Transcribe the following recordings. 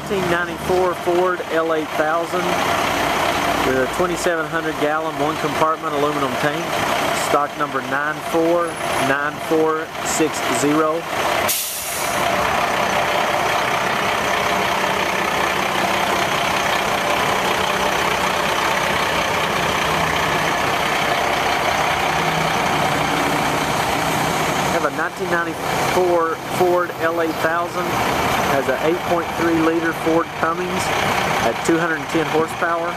1994 Ford L8000 with a 2,700 gallon, one compartment aluminum tank, stock number 949460. Have a 1994 Ford L8000, has a 8.3 liter Ford Cummins at 210 horsepower,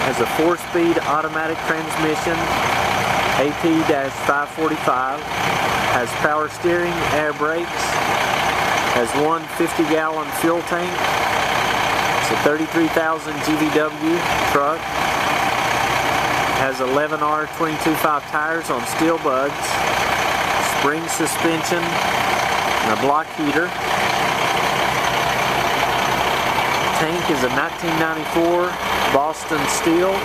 has a 4-speed automatic transmission, AT-545, has power steering, air brakes, has one 50-gallon fuel tank. It's a 33,000 GVW truck. Has 11R 22.5 tires on steel bugs, spring suspension, and a block heater. Tank is a 1994 Boston Steel,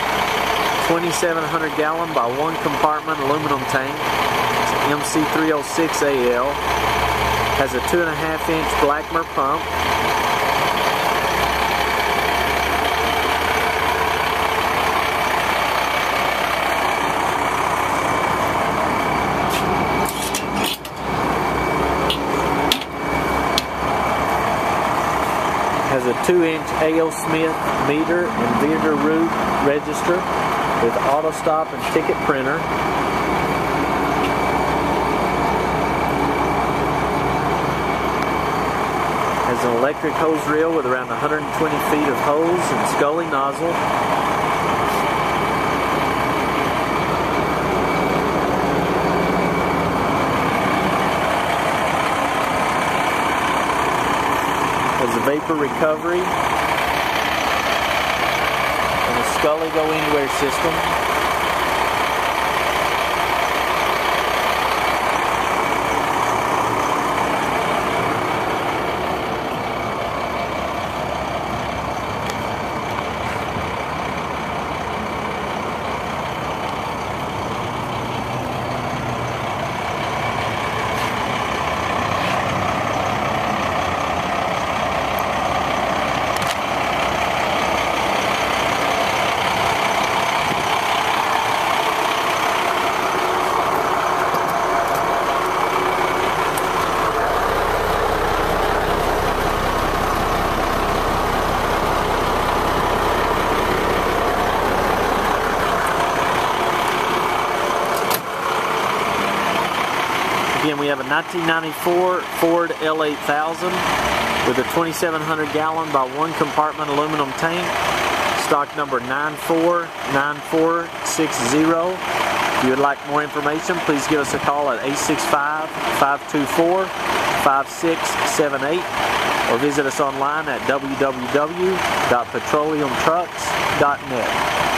2,700 gallon by one compartment aluminum tank. It's an MC306AL. Has a 2.5-inch Blackmer pump. Has a 2-inch A.O. Smith meter and Veeder root register with auto stop and ticket printer. Has an electric hose reel with around 120 feet of hose and Scully nozzle. Has a vapor recovery and a Scully go anywhere system. Again, we have a 1994 Ford L8000 with a 2,700 gallon by one compartment aluminum tank, stock number 949460. If you would like more information, please give us a call at 865-524-5678 or visit us online at www.petroleumtrucks.net.